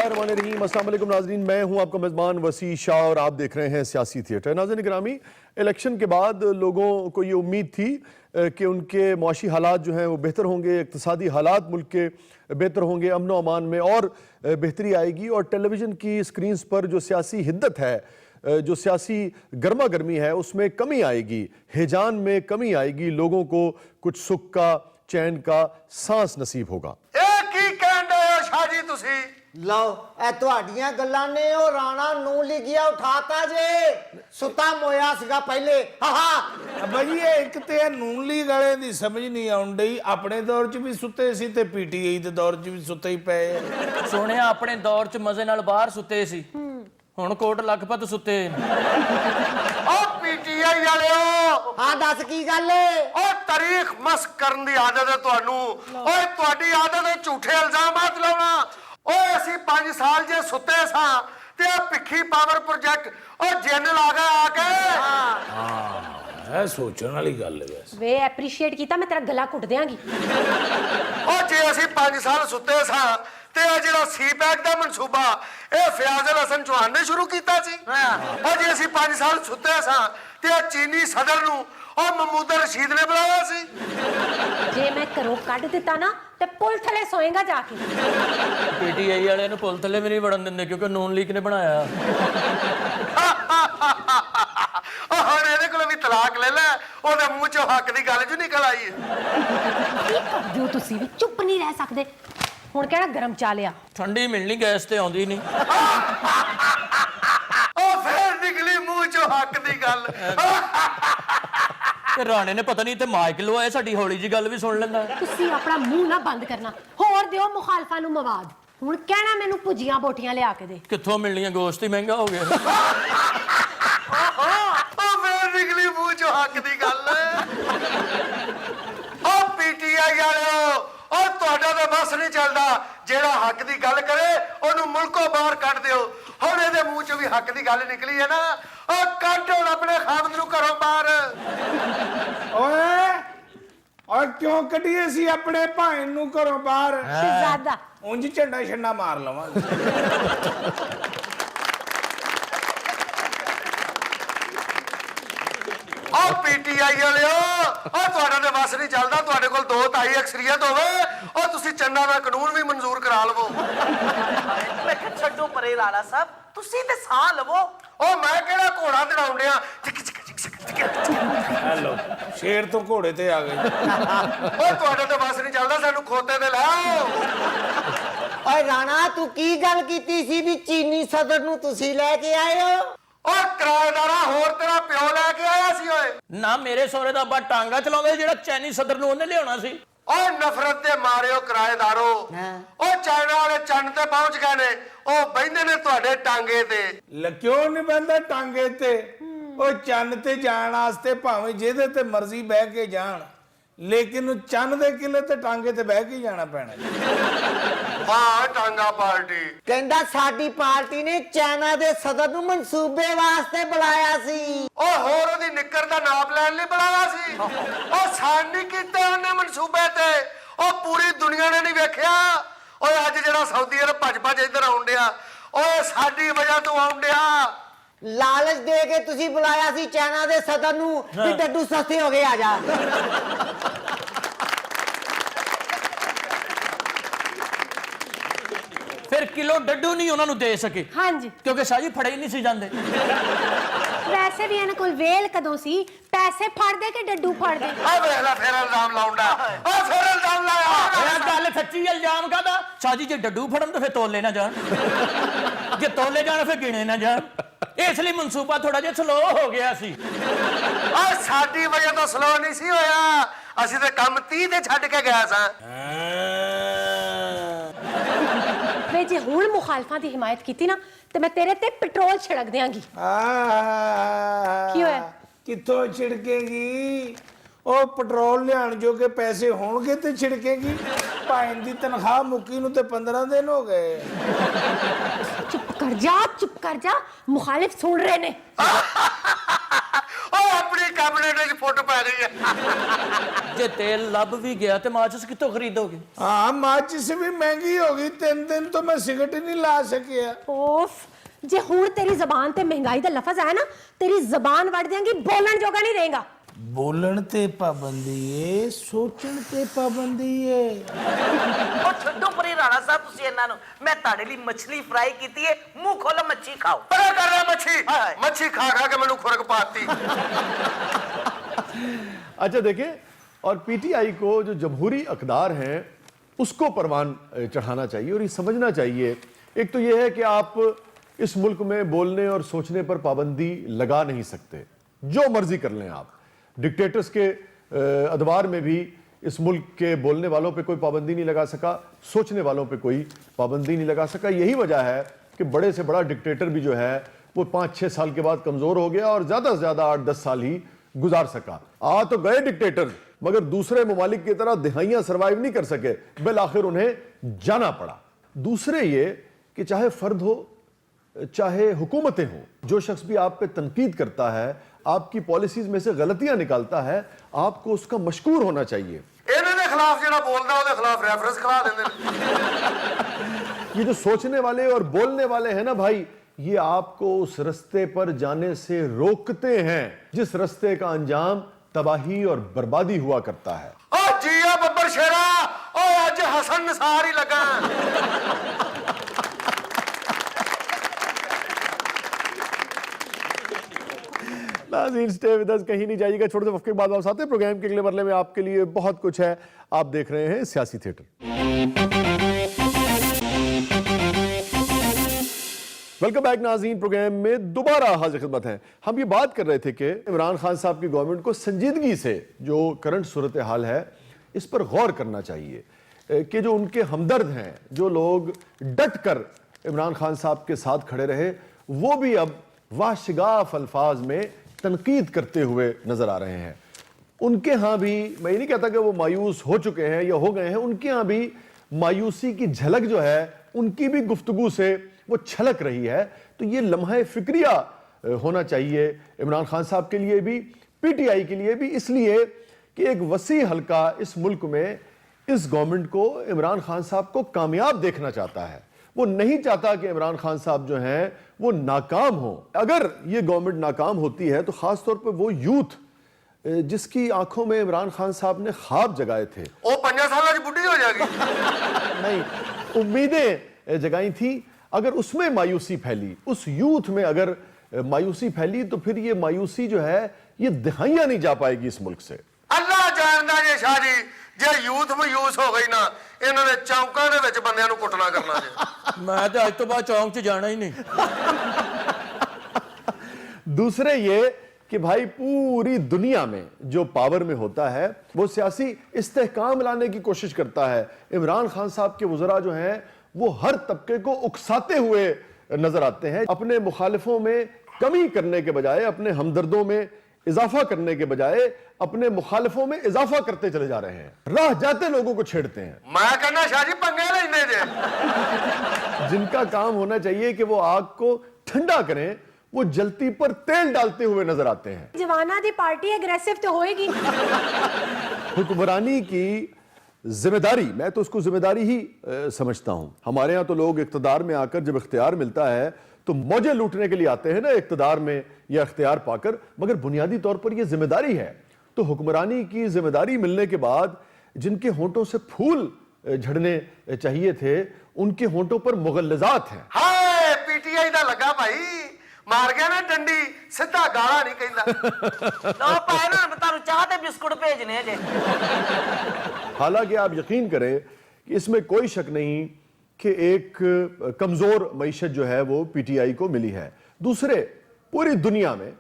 बिस्मिल्लाहिर्रहमानिर्रहीम। अस्सलाम वालेकुम नाज़रीन, मैं हूं आपका मेज़बान वसी शाह और आप देख रहे हैं सियासी थिएटर। नाज़रीन गिरामी, इलेक्शन के बाद लोगों को ये उम्मीद थी कि उनके मुआशी हालात जो हैं वो बेहतर होंगे, इक़्तिसादी हालात मुल्क के बेहतर होंगे, अमन व अमान में और बेहतरी आएगी और टेलीविज़न की स्क्रीन्स पर जो सियासी हिद्दत है, जो सियासी गर्मा गर्मी है, उसमें कमी आएगी, हिजान में कमी आएगी, लोगों को कुछ सुख का, चैन का सांस नसीब होगा। ਲਓ ਇਹ ਤੁਹਾਡੀਆਂ ਗੱਲਾਂ ਨੇ ਉਹ ਰਾਣਾ ਨੂੰ ਲਿਖਿਆ ਉਠਾਤਾ ਜੇ ਸੁੱਤਾ ਮੋਇਆ ਸੀਗਾ ਪਹਿਲੇ ਹਾਹਾ ਬਈ ਇਹ ਇੱਕ ਤੇ ਨੂਨ ਲੀਗ ਵਾਲੇ ਦੀ ਸਮਝ ਨਹੀਂ ਆਉਣ ਡਈ ਆਪਣੇ ਦੌਰ 'ਚ ਵੀ ਸੁੱਤੇ ਸੀ ਤੇ ਪੀਟੀਆਈ ਦੇ ਦੌਰ 'ਚ ਵੀ ਸੁੱਤੇ ਹੀ ਪਏ ਸੁਣਿਆ ਆਪਣੇ ਦੌਰ 'ਚ ਮਜ਼ੇ ਨਾਲ ਬਾਹਰ ਸੁੱਤੇ ਸੀ ਹੁਣ ਕੋਟ ਲਖਪਤ ਸੁੱਤੇ ਓ ਪੀਟੀਆਈ ਵਾਲਿਓ ਹਾਂ ਦੱਸ ਕੀ ਗੱਲ ਏ ਓ ਤਾਰੀਖ ਮਸਕ ਕਰਨ ਦੀ ਆਦਤ ਹੈ ਤੁਹਾਨੂੰ ਓਏ ਤੁਹਾਡੀ ਆਦਤ ਹੈ ਝੂਠੇ ਇਲਜ਼ਾਮਾਤ ਲਾਉਣਾ ਓਏ ਅਸੀਂ 5 ਸਾਲ ਜੇ ਸੁੱਤੇ ਸਾਂ ਤੇ ਆ ਭਿੱਖੀ ਪਾਵਰ ਪ੍ਰੋਜੈਕਟ ਓ ਜਿੰਨ ਲਾ ਗਿਆ ਆ ਕੇ ਹਾਂ ਇਹ ਸੋਚਣ ਵਾਲੀ ਗੱਲ ਹੈ ਵੇ ਐਪਰੀਸ਼ੀਏਟ ਕੀਤਾ ਮੈਂ ਤੇਰਾ ਗਲਾ ਘੁੱਟ ਦਿਆਂਗੀ ਓ ਜੇ ਅਸੀਂ 5 ਸਾਲ ਸੁੱਤੇ ਸਾਂ ਤੇ ਆ ਜਿਹੜਾ ਸੀਪੈਕ ਦਾ ਮਨਸੂਬਾ ਇਹ ਫਿਆਜ਼ਲ ਹਸਨ ਚੌਹਾਨ ਨੇ ਸ਼ੁਰੂ ਕੀਤਾ ਸੀ ਓ ਜੇ ਅਸੀਂ 5 ਸਾਲ ਸੁੱਤੇ ਸਾਂ ਤੇ ਆ ਚੀਨੀ ਸਦਰ ਨੂੰ ਓ ਮਹਮੂਦ ਰਸ਼ੀਦ ਨੇ ਬੁਲਾਇਆ ਸੀ ਜੇ ਮੈਂ ਘਰੋਂ ਕੱਢ ਦਿੱਤਾ ਨਾ ਤੇ ਪੁਲ ਥਲੇ ਸੋਏਗਾ ਜਾ ਕੇ ਪੀਟੀਆਈ ਵਾਲਿਆਂ ਨੂੰ ਪੁਲ ਥੱਲੇ ਵੀ ਨਹੀਂ ਵੜਨ ਦਿੰਦੇ ਕਿਉਂਕਿ ਨੂਨ ਲੀਗ ਨੇ ਬਣਾਇਆ ਉਹ ਹੁਣ ਇਹਦੇ ਕੋਲ ਵੀ ਤਲਾਕ ਲੈ ਲੈ ਉਹਦੇ ਮੂੰਹ ਚੋਂ ਹੱਕ ਦੀ ਗੱਲ ਜੂ ਨਿਕਲ ਆਈ ਕੀ ਕਰਦੇ ਹੋ ਤੁਸੀਂ ਵੀ ਚੁੱਪ ਨਹੀਂ ਰਹਿ ਸਕਦੇ ਹੁਣ ਕਿਹੜਾ ਗਰਮ ਚਾ ਲਿਆ ਠੰਡੀ ਮਿਲਣੀ ਗੈਸ ਤੇ ਆਉਂਦੀ ਨਹੀਂ ਉਹ ਫੇਰ ਨਿਕਲੀ ਮੂੰਹ ਚੋਂ ਹੱਕ ਦੀ ਗੱਲ ਤੇ ਰਾਣੇ ਨੇ ਪਤਾ ਨਹੀਂ ਤੇ ਮਾਈਕ ਲਵਾਇਆ ਸਾਡੀ ਹੌਲੀ ਜੀ ਗੱਲ ਵੀ ਸੁਣ ਲੈਂਦਾ ਤੁਸੀਂ ਆਪਣਾ ਮੂੰਹ ਨਾ ਬੰਦ ਕਰਨਾ ਹੋਰ ਦਿਓ ਮੁਖਾਲਫਾਂ ਨੂੰ ਮਵਾਦ ਹੁਣ ਕਹਿਣਾ ਮੈਨੂੰ ਭੁਜੀਆਂ ਬੋਟੀਆਂ ਲਿਆ ਕੇ ਦੇ ਕਿੱਥੋਂ ਮਿਲਣੀਆਂ ਗੋਸ਼ਤ ਹੀ ਮਹਿੰਗਾ ਹੋ ਗਿਆ ਉਹ ਫੇਰ ਨਿਕਲੀ ਮੂੰਹ ਚੋਂ ਹੱਕ ਦੀ ਗੱਲ ਉਹ ਪੀਟੀਆਈ ਵਾਲਿਓ ਉਹ ਤੁਹਾਡਾ ਤਾਂ ਬਸ ਨਹੀਂ ਚੱਲਦਾ ਜਿਹੜਾ ਹੱਕ ਦੀ ਗੱਲ ਕਰੇ ਉਹਨੂੰ ਮੁਲਕੋਂ ਬਾਹਰ ਕੱਢ ਦਿਓ ਹੁਣ ਇਹਦੇ ਮੂੰਹ ਚੋਂ ਵੀ ਹੱਕ ਦੀ ਗੱਲ ਨਿਕਲੀ ਹੈ ਨਾ ਉਹ ਕੱਢ ਹੁਣ ਆਪਣੇ ਖਾਮਦ ਨੂੰ ਘਰੋਂ ਬਾਹਰ ਓਏ ਓਏ ਕਿਉਂ ਕੱਢੀਏ ਸੀ ਆਪਣੇ ਭਾਈ ਨੂੰ ਘਰੋਂ ਬਾਹਰ ਸ਼ਹਿਜ਼ਾਦਾ ਉਂਝ ਝੰਡਾ ਛੰਡਾ ਮਾਰ ਲਵਾਂਗੇ ਉਹ ਪੀਟੀਆਈ ਵਾਲਿਓ ਉਹ ਤੁਹਾਡਾ ਤੇ ਬਸ ਨਹੀਂ ਚੱਲਦਾ ਤੁਹਾਡੇ ਕੋਲ 2 ਤਿਹਾਈ ਅਕਸਰੀਅਤ ਹੋਵੇ ਉਹ ਤੁਸੀਂ ਚੰਨਾ ਦਾ ਕਾਨੂੰਨ ਵੀ ਮਨਜ਼ੂਰ ਕਰਾ ਲਵੋ ਮੈਂ ਕਿਹਾ ਛੱਡੋ ਪਰੇ ਲਾਲਾ ਸਾਹਿਬ ਤੁਸੀਂ ਤੇ ਸਾਹ ਲਵੋ ਉਹ ਮੈਂ ਕਿਹੜਾ ਘੋੜਾ ਦੜਾਉਣ ਡਿਆ ਹੈਲੋ ਸ਼ੇਰ ਤੋਂ ਘੋੜੇ ਤੇ ਆ ਗਏ ਉਹ ਤੁਹਾਡਾ ਤੇ ਬਸ ਨਹੀਂ ਚੱਲਦਾ ਸਾਨੂੰ ਖੋਤੇ ਤੇ ਲੈ ਆਓ ਓਏ ਰਾਣਾ ਤੂੰ ਕੀ ਗੱਲ ਕੀਤੀ ਸੀ ਵੀ ਚੀਨੀ ਸਦਰ ਨੂੰ ਤੁਸੀਂ ਲੈ ਕੇ ਆਏ ਹੋ ਉਹ ਕਿਰਾਏਦਾਰਾ ਹੋਰ ਤੇਰਾ ਪਿਓ ਲੈ ਕੇ ਆਇਆ ਸੀ ਓਏ ਨਾ ਮੇਰੇ ਸਹੁਰੇ ਦਾ ਅੱਬਾ ਟਾਂਗਾ ਚਲਾਉਂਦਾ ਜਿਹੜਾ ਚੈਨੀ ਸਦਰ ਨੂੰ ਉਹਨੇ ਲਿਆਉਣਾ ਸੀ ਓਏ ਨਫ਼ਰਤ ਦੇ ਮਾਰਿਓ ਕਿਰਾਏਦਾਰੋ ਉਹ ਚਾਈਨਾ ਵਾਲੇ ਚੰਨ ਤੇ ਪਹੁੰਚ ਗਏ ਨੇ ਉਹ ਬੈਠੇ ਨੇ ਤੁਹਾਡੇ ਟਾਂਗੇ ਤੇ ਕਿਉਂ ਨਹੀਂ ਬੰਦਾ ਟਾਂਗੇ ਤੇ ਉਹ ਚੰਨ ਤੇ ਜਾਣ ਵਾਸਤੇ ਭਾਵੇਂ ਜਿਹਦੇ ਤੇ ਮਰਜ਼ੀ ਬਹਿ ਕੇ ਜਾਣ ਲੇਕਿਨ ਚੰਨ ਦੇ ਕਿਲੇ ਤੇ ਟਾਂਗੇ ਤੇ ਬਹਿ ਕੇ ਜਾਣਾ ਪੈਣਾ ਹਾਂ ਟਾਂਗਾ ਪਾਰਟੀ ਕਹਿੰਦਾ ਸਾਡੀ ਪਾਰਟੀ ਨੇ ਚਾਈਨਾ ਦੇ ਸਦਰ ਨੂੰ ਮਨਸੂਬੇ ਵਾਸਤੇ ਬੁਲਾਇਆ ਸੀ ਉਹ ਹੋਰ ਉਹਦੀ ਨਿੱਕਰ ਦਾ ਨਾਪ ਲੈਣ ਲਈ ਬੁਲਾਇਆ ਸੀ ਉਹ ਸਾਨ ਨਹੀਂ ਕੀਤੇ ਉਹਨੇ ਮਨਸੂਬੇ ਤੇ ਉਹ ਪੂਰੀ ਦੁਨੀਆ ਨੇ ਨਹੀਂ ਵੇਖਿਆ ਓਏ ਅੱਜ ਜਿਹੜਾ ਸਾਊਦੀ ਅਰਬ ਭੱਜ ਇੱਧਰ ਆਉਣ ਡਿਆ ਓਏ ਸਾਡੀ ਵਜ੍ਹਾ ਤੋਂ ਆਉਣ ਡਿਆ ਲਾਲਚ ਦੇ ਕੇ ਤੁਸੀਂ ਬੁਲਾਇਆ ਸੀ ਚਾਈਨਾ ਦੇ ਸਦਰ ਨੂੰ ਵੀ ਡੱਡੂ ਸਸਤੇ ਹੋ ਗਏ ਆ ਜਾ ਫਿਰ ਕਿਲੋ ਡੱਡੂ ਨਹੀਂ ਉਹਨਾਂ ਨੂੰ ਦੇ ਸਕੇ ਹਾਂਜੀ ਕਿਉਂਕਿ ਸਾਜੀ ਫੜੇ ਹੀ ਨਹੀਂ ਸੀ ਜਾਂਦੇ ਵੈਸੇ ਵੀ ਇਹਨਾਂ ਕੋਲ ਵੇਲ ਕਦੋਂ ਸੀ ਪੈਸੇ ਫੜਦੇ ਕਿ ਡੱਡੂ ਫੜਦੇ ਆ ਵੇਖ ਲੈ ਫੇਰ ਇਲਜ਼ਾਮ ਲਾਉਂਦਾ ਆ ਫੇਰ ਇਲਜ਼ਾਮ ਲਾਇਆ ਇਹ ਗੱਲ ਸੱਚੀ ਇਲਜ਼ਾਮ ਕਾਦਾ ਸਾਜੀ ਜੇ ਡੱਡੂ ਫੜਨ ਤਾਂ ਫਿਰ ਤੋਲੇ ਨਾ ਜਾਣ ਜੇ ਤੋਲੇ ਜਾਣ ਫਿਰ ਗਿਣੇ ਨਾ ਜਾਣ ਇਸ ਲਈ ਮਨਸੂਬਾ ਥੋੜਾ ਜਿਹਾ ਸਲੋ ਹੋ ਗਿਆ ਸੀ ਆ ਸਾਡੀ ਵਜ੍ਹਾ ਤੋਂ ਸਲੋ ਨਹੀਂ ਸੀ ਹੋਇਆ ਅਸੀਂ ਤੇ ਕੰਮ 30 ਤੇ ਛੱਡ ਕੇ ਗਏ ਸਾਂ ਵੇ ਜੇ ਹੁਣ ਮੁਖਾਲਫਾਂ ਦੀ ਹਿਮਾਇਤ ਕੀਤੀ ਨਾ ਤੇ ਮੈਂ ਤੇਰੇ ਤੇ ਪੈਟਰੋਲ ਛਿੜਕ ਦਿਆਂਗੀ ਕੀ ਹੋਇਆ ਕਿੱਥੋਂ ਛਿੜਕੇਗੀ ਉਹ ਪੈਟਰੋਲ ਲਿਆਣ ਜੋਗੇ ਪੈਸੇ ਹੋਣਗੇ ਤੇ ਛਿੜਕੇਗੀ ਭਾਈ ਦੀ ਤਨਖਾਹ ਮੁੱਕੀ ਨੂੰ ਤੇ 15 ਦਿਨ ਹੋ ਗਏ ਚੁੱਪ ਕਰ ਜਾ ਮੁਖਾਲਿਫ ਸੁਣ ਰਹੇ ਨੇ ਉਹ ਆਪਣੀ ਕੈਬਨਿਟ ਵਿੱਚ ਫੁੱਟ ਪੈ ਗਈ ਹੈ। ਜੇ ਤੇਲ ਲੱਭ ਵੀ ਗਿਆ ਤੇ ਮਾਚਿਸ ਕਿੱਥੋਂ ਖਰੀਦੋਗੇ? ਹਾਂ ਮਾਚਿਸ ਵੀ ਮਹਿੰਗੀ ਹੋ ਗਈ, 3 ਦਿਨ ਤੋਂ ਮੈਂ ਸਿਗਰਟ ਹੀ ਨਹੀਂ ਲਾ ਸਕਿਆ। ओफ जे हुण तेरी जबान ते महंगाई दा लफज आया ना, तेरी जबान वड़ देंगी, बोलन जोगा नहीं रहेगा। ਬੋਲਣ ਤੇ ਪਾਬੰਦੀ ਏ, ਸੋਚਣ ਤੇ ਪਾਬੰਦੀ ਏ। ਉਹ ਛੱਡੋ ਪਰੇ ਰਾਣਾ ਸਾਹਿਬ, ਤੁਸੀਂ ਇਹਨਾਂ ਨੂੰ। ਮੈਂ ਤੁਹਾਡੇ ਲਈ ਮੱਛਲੀ ਫਰਾਈ ਕੀਤੀ ਹੈ, ਮੂੰਹ ਖੋਲੋ ਮੱਛੀ ਖਾਓ। ਪਰੇ ਕਰ ਰਿਹਾ ਮੱਛੀ, ਹਾਏ। ਮੱਛੀ ਖਾ ਖਾ ਕੇ ਮੈਨੂੰ ਖੁਰਕ ਪਾਤੀ। अच्छा देखिए, और पीटीआई को जो जमहूरी अकदार हैं उसको परवान चढ़ाना चाहिए और ये समझना चाहिए। एक तो ये है कि आप इस मुल्क में बोलने और सोचने पर पाबंदी लगा नहीं सकते, जो मर्जी कर लें आप। डिक्टेटर्स के अदवार में भी इस मुल्क के बोलने वालों पे कोई पाबंदी नहीं लगा सका, सोचने वालों पे कोई पाबंदी नहीं लगा सका। यही वजह है कि बड़े से बड़ा डिक्टेटर भी जो है वो 5-6 साल के बाद कमज़ोर हो गया और ज़्यादा से ज़्यादा 8-10 साल ही गुजार सका। आ तो गए डिक्टेटर, मगर दूसरे ममालिक की तरह दिहाइयाँ सर्वाइव नहीं कर सके, बिल आखिर उन्हें जाना पड़ा। दूसरे ये कि चाहे फ़र्द हो चाहे हुकूमतें हों, जो शख्स भी आप पे तनकीद करता है, आपकी पॉलिसीज में से गलतियां निकालता है, आपको उसका मशकूर होना चाहिए। ਇਹਨਾਂ ਦੇ ਖਿਲਾਫ ਜਿਹੜਾ ਬੋਲਦਾ ਉਹਦੇ ਖਿਲਾਫ ਰੈਫਰੈਂਸ ਖਿਲਾ ਦਿੰਦੇ ਨੇ। ये जो सोचने वाले और बोलने वाले हैं ना भाई, ये आपको उस रस्ते पर जाने से रोकते हैं जिस रस्ते का अंजाम तबाही और बर्बादी हुआ करता है। ਓ ਜੀਆ ਬੱਬਰ ਸ਼ੇਰਾ, ਓ ਅੱਜ ਹਸਨ ਨਿਸਾਰ ਹੀ ਲੱਗਾ। नाज़रीन स्टे विद अस, कहीं नहीं जाइएगा। छोटे से वक्फे के बाद वापस आते हैं। प्रोग्राम के अगले मरले में आपके लिए बहुत कुछ है। आप देख रहे हैं सियासी थिएटर। वेलकम बैक नाज़रीन, प्रोग्राम में दोबारा हाजिर खिदमत हैं। हम ये बात कर रहे थे कि इमरान खान साहब की गवर्नमेंट को संजीदगी से जो करंट सूरत हाल है इस पर गौर करना चाहिए कि जो उनके हमदर्द हैं, जो लोग डट कर इमरान खान साहब के साथ खड़े रहे, वो भी अब वाशिगाफ अल्फाज में तनकीद करते हुए नजर आ रहे हैं। उनके यहाँ भी, मैं ये नहीं कहता कि वो मायूस हो चुके हैं या हो गए हैं, उनके यहाँ भी मायूसी की झलक जो है उनकी भी गुफ्तगू से वो छलक रही है। तो ये लम्हा फिक्रिया होना चाहिए इमरान खान साहब के लिए भी, पीटीआई के लिए भी, इसलिए कि एक वसी हल्का इस मुल्क में इस गवर्नमेंट को, इमरान खान साहब को कामयाब देखना चाहता है। वो नहीं चाहता कि इमरान खान साहब जो हैं वो नाकाम हो। अगर ये गवर्नमेंट नाकाम होती है तो खास तौर पे वो यूथ जिसकी आंखों में इमरान खान साहब ने ख्वाब जगाए थे, ਉਹ 5 ਸਾਲਾਂ 'ਚ ਬੁੱਢੀ ਹੋ ਜਾਏਗੀ। नहीं, उम्मीदें जगाई थी, अगर उसमें मायूसी फैली, उस यूथ में अगर मायूसी फैली, तो फिर ये मायूसी जो है ये दिहाइयां नहीं जा पाएगी इस मुल्क से। ਅੱਲਾ ਜਾਣਦਾ ਜੇ ਸ਼ਾਹ ਜੀ, ਜੇ ਯੂਥ ਮਯੂਸ ਹੋ ਗਈ ਨਾ, ਇਹਨਾਂ ਨੇ ਚੌਂਕਾਂ ਦੇ ਵਿੱਚ ਬੰਦਿਆਂ ਨੂੰ ਕੁੱਟਣਾ ਕਰਨਾ ਜੇ। ਮੈਂ ਤੇ ਅੱਜ ਤੋਂ ਬਾਅਦ ਚੌਂਕ 'ਚ ਜਾਣਾ ਹੀ ਨਹੀਂ। दूसरे ये कि भाई पूरी दुनिया में जो पावर में होता है वो सियासी इस्तेहकाम लाने की कोशिश करता है। इमरान खान साहब के वज़रा जो हैं वो हर तबके को उकसाते हुए नजर आते हैं। अपने मुखालिफों में कमी करने के बजाय, अपने हमदर्दों में इजाफा करने के बजाय अपने मुखालिफों में इजाफा करते चले जा रहे हैं, राह जाते लोगों को छेड़ते हैं। ਮੈਂ ਕਹਿੰਦਾ ਸ਼ਾਹ जी पंगे लेने जे। जिनका काम होना चाहिए कि वो आग को ठंडा करें, वो जलती पर तेल डालते हुए नजर आते हैं। जवाना दी पार्टी एग्रेसिव तो होएगी। हुक्मरानी की जिम्मेदारी, मैं तो उसको जिम्मेदारी ही समझता हूं। हमारे यहाँ तो लोग इख्तिदार में आकर जब इख्तियार मिलता है तो मौजे लूटने के लिए आते हैं ना इख्तिदार में या इख्तियार पाकर, मगर बुनियादी तौर पर यह जिम्मेदारी है। तो हुक्मरानी की जिम्मेदारी मिलने के बाद जिनके होंठों से फूल झड़ने चाहिए थे, उनके होंठों पर मुगल्लजात हैं। ਹਾਏ ਪੀਟੀਆਈ ਦਾ ਲੱਗਾ ਭਾਈ, ਮਾਰ ਗਿਆ ਨਾ ਡੰਡੀ, ਸਿੱਧਾ ਗਾਲਾਂ ਨਹੀਂ ਕਹਿੰਦਾ। ਲਓ ਭਾਈ ਨਾ, ਮੈਂ ਤੁਹਾਨੂੰ ਚਾਹ ਤੇ ਬਿਸਕੁਟ ਭੇਜਨੇ ਆ ਜੇ। हालांकि आप यकीन करें कि इसमें कोई शक नहीं कि एक कमजोर मईशत जो है वो पीटीआई को मिली है। दूसरे, पूरी दुनिया में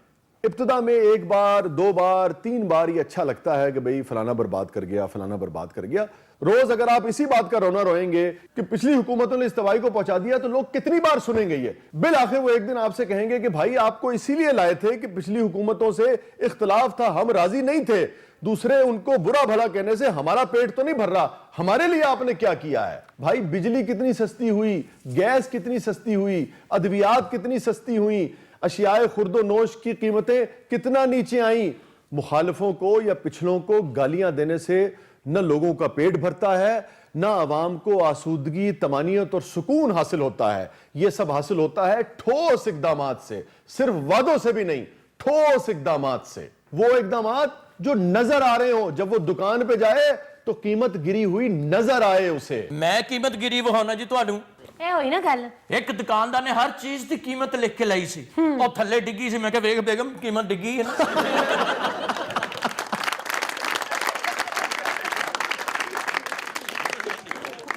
इब्तिदा में 1 बार 2 बार 3 बार ये अच्छा लगता है कि भाई फलाना बर्बाद कर गया, फलाना बर्बाद कर गया। रोज अगर आप इसी बात का रोना रोएंगे कि पिछली हुकूमतों ने इस तबाही को पहुंचा दिया, तो लोग कितनी बार सुनेंगे ये। बिल आखिर वो एक दिन आपसे कहेंगे कि भाई आपको इसीलिए लाए थे कि पिछली हुकूमतों से इख्तिलाफ था, हम राजी नहीं थे। दूसरे, उनको बुरा भला कहने से हमारा पेट तो नहीं भर रहा, हमारे लिए आपने क्या किया है। भाई बिजली कितनी सस्ती हुई, गैस कितनी सस्ती हुई, अद्वियात कितनी सस्ती हुई, अशियाए खुर्दो नोश की कीमतें कितना नीचे आई, मुखालिफों को या पिछड़ों को गालियां देने से न लोगों का पेट भरता है, न आवाम को आसूदगी, तमानियत और सुकून हासिल होता है। यह सब हासिल होता है ठोस इकदामात से, सिर्फ वादों से भी नहीं, ठोस इकदामात से। वो इकदामात जो नजर आ रहे हो, जब वो दुकान पे जाए तो कीमत गिरी हुई नजर आए उसे। ਮੈਂ ਕੀਮਤ ਗਿਰੀ ਵਹਾਉਣਾ ਜੀ ਤੁਹਾਨੂੰ। ਇਹ ਹੋਈ ਨਾ ਗੱਲ। ਇੱਕ ਦੁਕਾਨਦਾਰ ਨੇ ਹਰ ਚੀਜ਼ ਦੀ ਕੀਮਤ ਲਿਖ ਕੇ ਲਈ ਸੀ, ਉਹ ਥੱਲੇ ਡਿੱਗੀ ਸੀ। ਮੈਂ ਕਿਹਾ ਵੇਖ ਬੇਗਮ ਕੀਮਤ ਡਿੱਗੀ ਹੈ ਨਾ।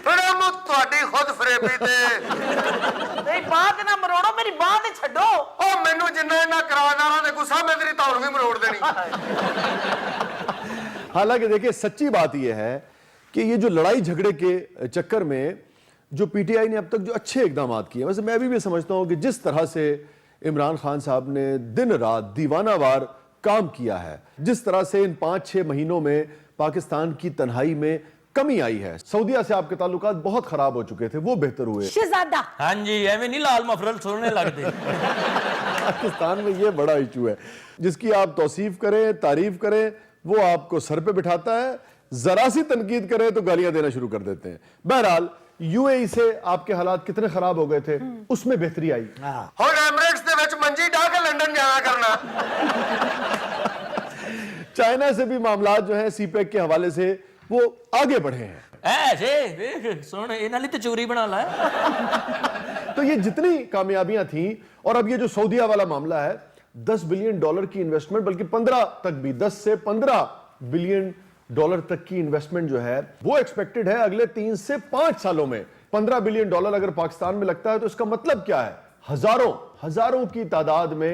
ਬੜਾ ਤੁਹਾਡੀ ਖੁਦ ਫਰੇਬੀ ਤੇ ਨਹੀਂ ਬਾਹ ਤੇ ਨਾ ਮਰੋੜੋ, ਮੇਰੀ ਬਾਹ ਤੇ ਛੱਡੋ। ਉਹ ਮੈਨੂੰ ਜਿੰਨਾ ਇਹਨਾਂ ਕਿਰਾਏਦਾਰਾਂ ਦੇ ਗੁੱਸਾ, ਮੈਂ ਤੇਰੀ ਧੌਣ ਵੀ ਮਰੋੜ ਦੇਣੀ। हालांकि देखिए सच्ची बात यह है कि ये जो लड़ाई झगड़े के चक्कर में जो पीटीआई ने अब तक जो अच्छे इकदाम किए, वैसे मैं भी समझता हूं कि जिस तरह से इमरान खान साहब ने दिन रात दीवानावार काम किया है, जिस तरह से इन 5-6 महीनों में पाकिस्तान की तन्हाई में कमी आई है, सऊदीया से आपके ताल्लुकात बहुत खराब हो चुके थे, वो बेहतर हुए। शहजादा ਹਾਂਜੀ ਐਵੇਂ ਨਹੀਂ ਲਾਲ ਮਫਰਲ ਸੁਣਨੇ ਲੱਗਦੇ। पाकिस्तान में ये बड़ा इशू है, जिसकी आप तौसीफ करें, तारीफ करें, वो आपको सर पे बिठाता है, जरा सी तनकीद करें तो गालियां देना शुरू कर देते हैं। बहरहाल यूएई से आपके हालात कितने खराब हो गए थे, उसमें बेहतरी आई। ਹੁਣ ਐਮਿਰੇਟਸ ਦੇ ਵਿੱਚ ਮੰਜੀ ਢਾ ਕੇ ਲੰਡਨ ਜਾਣਾ ਕਰਨਾ। चाइना से भी मामलात जो है सीपेक के हवाले से वो आगे बढ़े हैं। ਐਸੇ ਵੇਖ ਸੁਣ ਇਹਨਾਂ ਲਈ ਤੇ ਚੋਰੀ ਬਣਾ ਲੈ। तो ये जितनी कामयाबियां थी, और अब ये जो सऊदीया वाला मामला है, $10 बिलियन की इन्वेस्टमेंट, बल्कि 15 तक भी, 10 से 15 बिलियन डॉलर तक की इन्वेस्टमेंट जो है वो एक्सपेक्टेड है अगले 3 से 5 सालों में। $15 बिलियन अगर पाकिस्तान में लगता है तो इसका मतलब क्या है? हजारों की तादाद में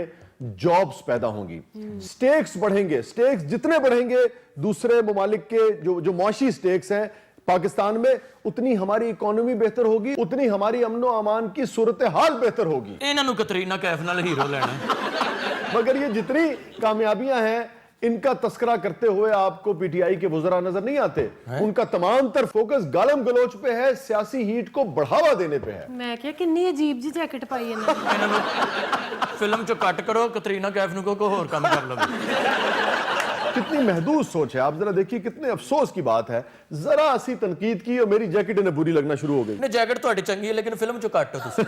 जॉब्स पैदा होंगी, स्टेक्स बढ़ेंगे। स्टेक्स जितने बढ़ेंगे, दूसरे ममालिक के जो मुआशी स्टेक्स हैं पाकिस्तान में, उतनी हमारी इकोनॉमी बेहतर होगी, उतनी हमारी अमनो अमान की सूरत हाल बेहतर होगी। ਇਹਨਾਂ ਨੂੰ कतरीना कैफ नाल हीरो लेना। मगर ये जितनी कामयाबियां हैं, इनका तस्करा करते हुए आपको पीटीआई के वुज़रा नजर नहीं आते। उनका तमाम तर फोकस गालम गलोच पे है, सियासी हीट को बढ़ावा देने पे है। ਮੈਂ ਕਿਹਾ ਕਿੰਨੀ ਅਜੀਬ ਜੀ ਜੈਕਟ ਪਾਈ ਇਹਨਾਂ ਨੇ। ਇਹਨਾਂ ਨੂੰ ਫਿਲਮ ਚੋਂ ਕੱਟ ਕਰੋ, ਕਤਰੀਨਾ ਕੈਫ ਨੂੰ ਕੋਈ ਹੋਰ ਕੰਮ ਕਰ ਲਵੇ। कितनी महदूद सोच है। आप जरा देखिए, कितने अफसोस की बात है, जरा सी तनकीद की और मेरी जैकेट इन्हें बुरी लगना शुरू हो गई। ਨੇ ਜੈਕਟ ਤੁਹਾਡੀ ਚੰਗੀ ਹੈ ਲੇਕਿਨ ਫਿਲਮ ਚੋਂ ਕੱਟ ਤੁਸੀਂ।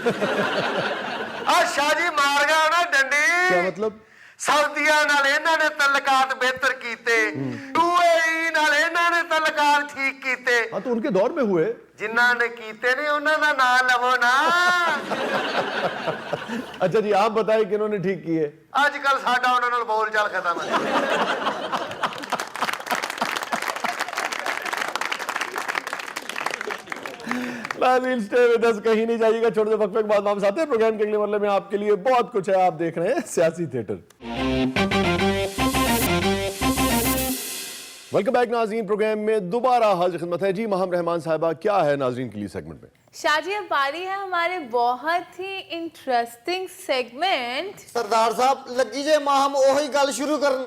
ਆ ਸ਼ਾਜੀ ਮਾਰ ਗਿਆ ਨਾ ਡੰਡੀ। क्या मतलब? ਸਾਊਦੀਆ ਨਾਲ ਇਹਨਾਂ ਨੇ ਤਲਕਾਤ ਬਿਹਤਰ ਕੀਤੇ, ਯੂਏਈ ਨਾਲ ਇਹਨਾਂ ਨੇ ਤਲਕਾਤ ਠੀਕ ਕੀਤੇ। हाँ, तो उनके दौर में हुए। ਜਿਨ੍ਹਾਂ ਨੇ ਕੀਤੇ ਨੇ ਉਹਨਾਂ ਦਾ ਨਾਂ ਲਵੋ ਨਾ। अच्छा जी, आप बताएं कि इन्होंने ठीक किए। ਅੱਜ ਕੱਲ ਸਾਡਾ ਉਹਨਾਂ ਨਾਲ ਬੋਲ ਚਾਲ ਖਤਮ ਹੈ। नाज़रीन, स्टे विद अस, कहीं नहीं जाइएगा। छोटे से वक्फे के बाद वापस आते हैं। प्रोग्राम के अगले मरले में आपके लिए बहुत कुछ है। आप देख रहे हैं सियासी थिएटर। वेलकम बैक नाज़रीन। प्रोग्राम में दोबारा हाजिर खिदमत है जी माहम रहमान साहिबा। क्या है नाज़रीन के लिए सेगमेंट में? शाजी अब बारी है हमारे बहुत ही इंटरेस्टिंग सेगमेंट। ਸਰਦਾਰ ਸਾਹਿਬ ਲੱਗੀ ਜੇ ਮਾਹਮ ਉਹੀ ਗੱਲ ਸ਼ੁਰੂ ਕਰਨ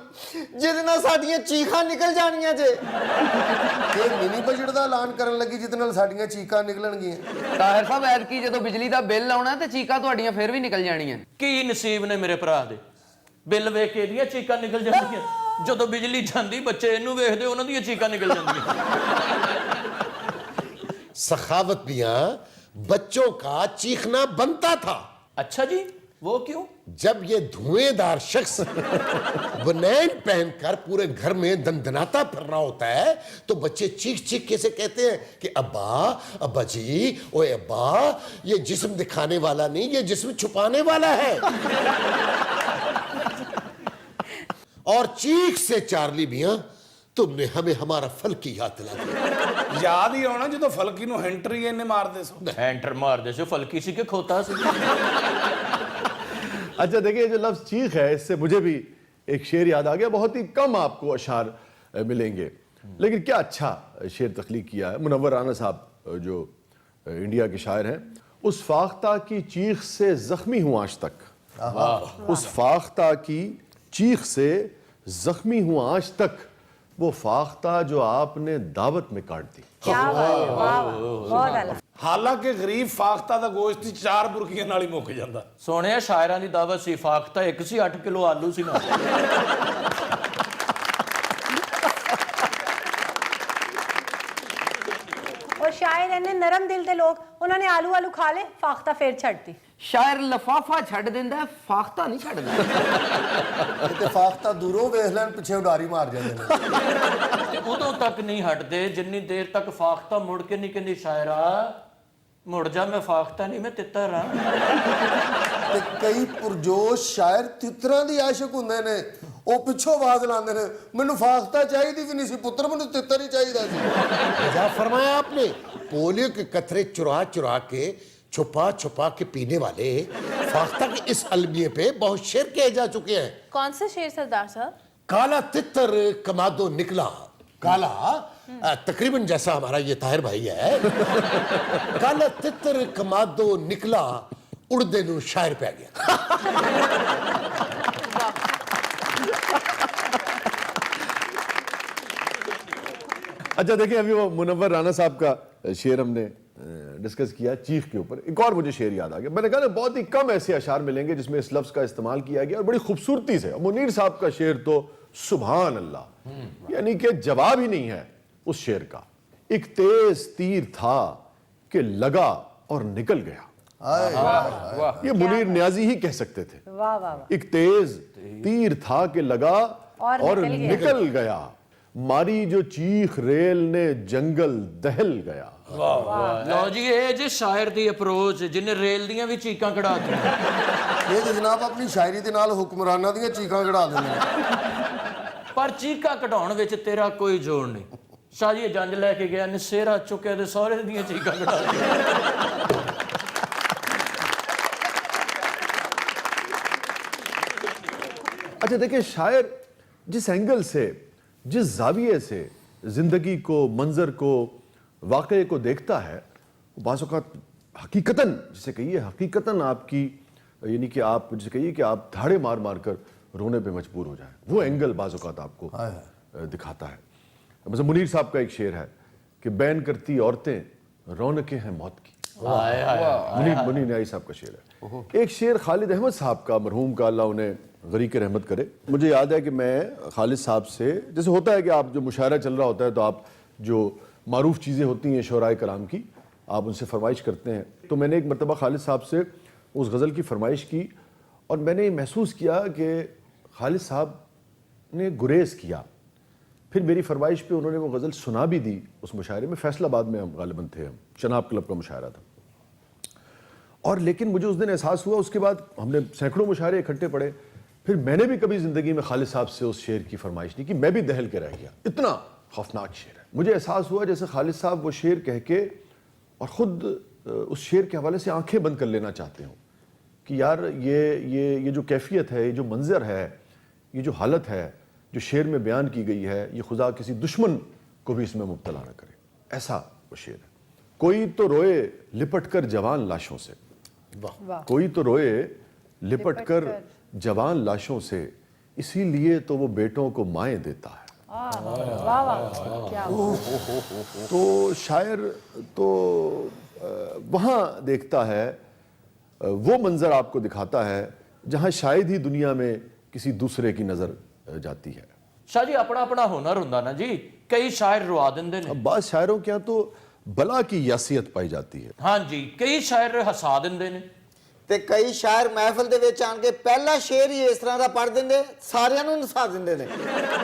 ਜਿਹਦੇ ਨਾਲ ਸਾਡੀਆਂ ਚੀਖਾਂ ਨਿਕਲ ਜਾਣੀਆਂ ਜੇ। ਇਹ ਮਿਨੀ ਬਜਟ ਦਾ ਐਲਾਨ ਕਰਨ ਲੱਗੀ ਜਿਹਦੇ ਨਾਲ ਸਾਡੀਆਂ ਚੀਕਾਂ ਨਿਕਲਣਗੀਆਂ। ਤਾਹਿਰ ਸਾਹਿਬ, ਐਤਕੀ ਜਦੋਂ ਬਿਜਲੀ ਦਾ ਬਿੱਲ ਆਉਣਾ ਤੇ ਚੀਕਾਂ ਤੁਹਾਡੀਆਂ ਫੇਰ ਵੀ ਨਿਕਲ ਜਾਣੀਆਂ। ਕੀ ਨਸੀਬ ਨੇ ਮੇਰੇ ਭਰਾ ਦੇ, ਬਿੱਲ ਵੇਖ ਕੇ ਇਹਦੀਆਂ ਚੀਕਾਂ ਨਿਕਲ ਜਾਂਦੀਆਂ, ਜਦੋਂ ਬਿਜਲੀ ਜਾਂਦੀ ਬੱਚੇ ਇਹਨੂੰ ਵੇਖਦੇ ਉਹਨਾਂ ਦੀਆਂ ਚੀਕਾਂ ਨਿਕਲ ਜਾਂਦੀਆਂ। सखावत मियां, बच्चों का चीखना बनता था। अच्छा जी, वो क्यों? जब ये धुएंदार शख्स बनैन पहनकर पूरे घर में दंदनाता फिर रहा होता है तो बच्चे चीख चीख कैसे कहते हैं कि अब्बा, अब्बा जी, ओए अब्बा। ये जिस्म दिखाने वाला नहीं, ये जिस्म छुपाने वाला है। और चीख से चार्ली मियां, तुमने हमें हमारा फल्की याद दिला दिया। ਯਾਦ ਹੀ ਆਉਣਾ ਜਦੋਂ ਫਲਕੀ ਨੂੰ ਹੈਂਟਰ ਹੀ ਇਹਨੇ ਮਾਰਦੇ ਸੋ। ਐਂਟਰ ਮਾਰਦੇ ਸੀ, ਫਲਕੀ ਸੀ ਕਿ ਖੋਤਾ ਸੀ। अच्छा देखिए, जो लफ्ज़ चीख है, इससे मुझे भी एक शेर याद आ गया। बहुत ही कम आपको अशार मिलेंगे, लेकिन क्या अच्छा शेर तख्लीक किया है मुनव्वर राना साहब, जो इंडिया के शायर हैं। उस फाख्ता की चीख से जख्मी हूँ आज तक, उस फाख्ता की चीख से जख्मी हूँ आज तक, वो फाख्ता जो आपने दावत में काट दी। क्या बात है, वाह वाह, बहुत आला। ਹਾਲਾਂਕਿ ਗਰੀਬ ਫਾਖਤਾ ਦਾ ਗੋਸ਼ਤ 4 ਬੁਰਕੀਆਂ ਨਾਲ ਹੀ ਮੁੱਕ ਜਾਂਦਾ। ਸੋਹਣਿਆ ਸ਼ਾਇਰਾਂ ਦੀ ਦਾਵਤ ਸੀ, ਫਾਖਤਾ ਇੱਕ ਸੀ, 8 ਕਿਲੋ ਆਲੂ ਸੀ ਨਾਲ। ਨੇ ਨਰਮ ਦਿਲ ਦੇ ਲੋਕ, ਉਹਨਾਂ ਨੇ ਆਲੂ ਆਲੂ ਖਾ ਲੇ, ਫਾਖਤਾ ਫੇਰ ਛੱਡਤੀ। ਸ਼ਾਇਰ ਲਫਾਫਾ ਛੱਡ ਦਿੰਦਾ ਹੈ, ਫਾਖਤਾ ਨਹੀਂ ਛੱਡਦਾ। ਇਤਫਾਕ ਤਾਂ ਦੂਰੋਂ ਵੇਖ ਲੈਣ, ਪਿੱਛੇ ਉਡਾਰੀ ਮਾਰ ਜਾਂਦੇ ਨੇ। ਤੇ ਉਦੋਂ ਤੱਕ ਨਹੀਂ ਹਟਦੇ ਜਿੰਨੀ ਦੇਰ ਤੱਕ ਫਾਖਤਾ ਮੁੜ ਕੇ ਨਹੀਂ ਕਹਿੰਦੀ ਸ਼ਾਇਰਾ ਮੁੜ ਜਾ, ਮੈਂ ਫਾਖਤਾ ਨਹੀਂ, ਮੈਂ ਤਿੱਤਰ ਆ। ਤੇ ਕਈ ਪੁਰਜੋਸ਼ ਸ਼ਾਇਰ ਤਿੱਤਰਾਂ ਦੀ ਆਸ਼ਿਕ ਹੁੰਦੇ ਨੇ, ਉਹ ਪਿੱਛੋਂ ਆਵਾਜ਼ ਲਾਉਂਦੇ ਨੇ, ਮੈਨੂੰ ਫਾਖਤਾ ਚਾਹੀਦੀ ਵੀ ਨਹੀਂ ਸੀ ਪੁੱਤਰ, ਮੈਨੂੰ ਤਿੱਤਰ ਹੀ ਚਾਹੀਦਾ ਸੀ। क्या फरमाया आपने? पोलियो के कतरे चुरा चुरा के छुपा छुपा के पीने वाले फाख्ता के इस अलमिये पे बहुत शेर कहे जा चुके हैं। कौन सा शेर सरदार साहब? काला तितर कमादो निकला, काला तकरीबन जैसा हमारा ये ताहिर भाई है। काला तितर कमादो निकला, उड़दे नू शायर पै गया। अच्छा देखिए, अभी वो मुनव्वर राना साहब का शेर हमने डिस्कस किया चीख के ऊपर। एक और मुझे शेर याद आ गया, मैंने कहा ना बहुत ही कम ऐसे अशार मिलेंगे जिसमें इस लफ्ज का इस्तेमाल किया गया और बड़ी खूबसूरती से। मुनीर साहब का शेर तो सुभान अल्लाह, यानी कि जवाब ही नहीं है उस शेर का। एक तेज तीर था कि लगा और निकल गया। ये मुनीर न्याजी ही कह सकते थे। वाह वाह वाह। एक तेज तीर था कि लगा और निकल निकल गया, मारी जो चीख रेल ने जंगल दहल गया। ਲਓ ਜੀ, ਇਹ ਜੇ ਸ਼ਾਇਰ ਦੀ ਅਪਰੋਚ ਜਿਹਨੇ ਰੇਲ ਦੀਆਂ ਵੀ ਚੀਕਾਂ ਕਢਾ ਦਿੱਤੀਆਂ। ਇਹ ਤੇ ਜਨਾਬ ਆਪਣੀ ਸ਼ਾਇਰੀ ਦੇ ਨਾਲ ਹੁਕਮਰਾਨਾਂ ਦੀਆਂ ਚੀਕਾਂ ਕਢਾ ਦਿੰਦੇ ਨੇ। ਪਰ ਚੀਕਾਂ ਕਢਾਉਣ ਵਿੱਚ ਤੇਰਾ ਕੋਈ ਜੋੜ ਨਹੀਂ। ਸ਼ਾਹ ਜੀ ਜੰਜ ਲੈ ਕੇ ਗਿਆ, ਨਸੇਰਾ ਚੁੱਕਿਆ ਤੇ ਸਹੁਰੇ ਦੀਆਂ ਚੀਕਾਂ ਕਢਾ ਦਿੱਤੀਆਂ। अच्छा देखिए, शायर जिस एंगल से, जिस जाविये से जिंदगी को, मंजर को, वाक़े को देखता है, बाज़ औक़ात हकीकतन, जिसे कहिए हकीकतन आपकी, यानी कि आप जिसे कहिए कि आप धाड़े मार मार कर रोने पे मजबूर हो जाए, वो एंगल बाज़ औक़ात आपको दिखाता है। मतलब मुनीर साहब का एक शेर है कि बैन करती औरतें रौनकें हैं मौत की। मुनीर न्याई साहब का शेर है। एक शेर खालिद अहमद साहब का, मरहूम का, अल्लाह उन्हें गरीक रहमत करे। मुझे याद है कि मैं खालिद साहब से, जैसे होता है कि आप जो मुशायरा चल रहा होता है तो आप जो मारूफ चीज़ें होती हैं शोराए कलाम की, आप उनसे फरमाइश करते हैं। तो मैंने एक मरतबा खालिद साहब से उस गज़ल की फरमाइश की और मैंने महसूस किया कि खालिद साहब ने गुरेज़ किया। फिर मेरी फरमाइश पे उन्होंने वो गज़ल सुना भी दी उस मुशायरे में। फैसलाबाद में हम गालिबन थे, हम शनाब क्लब का मुशायरा था। और लेकिन मुझे उस दिन एहसास हुआ, उसके बाद हमने सैकड़ों मुशायरे इकट्ठे पढ़े, फिर मैंने भी कभी ज़िंदगी में खालिद साहब से उस शेर की फरमाइश नहीं की। मैं भी दहल के रह गया, इतना खौफनाक शेर है। मुझे एहसास हुआ जैसे खालिद साहब वो शेर कह के और ख़ुद उस शेर के हवाले से आंखें बंद कर लेना चाहते हो कि यार ये जो कैफियत है, ये जो मंजर है, ये जो हालत है जो शेर में बयान की गई है, ये खुदा किसी दुश्मन को भी इसमें मुब्तला न करे, ऐसा वो शेर है। कोई तो रोए लिपट कर जवान लाशों से, कोई तो रोए लिपट कर जवान लाशों से, इसीलिए तो वो बेटों को माएँ देता है। वाह वाह, क्या तो शायर तो वहाँ देखता है, वो मंजर आपको दिखाता है जहाँ शायद ही दुनिया में किसी दूसरे की नज़र जाती है। शाह जी अपना अपना हुनर हुंदा ना जी, कई शायर रुआ दिंदे ने। अब बाज़ शायरों के यहाँ तो बला की यासियत पाई जाती है। हाँ जी, कई शायर हसा दिंदे ने ਤੇ ਕਈ ਸ਼ਾਇਰ ਮਹਿਫਲ ਦੇ ਵਿੱਚ ਆਣ ਕੇ ਪਹਿਲਾ ਸ਼ੇਰ ਹੀ ਇਸ ਤਰ੍ਹਾਂ ਦਾ ਪੜ੍ਹ ਦਿੰਦੇ, ਸਾਰਿਆਂ ਨੂੰ ਨਸਾ ਦਿੰਦੇ ਨੇ।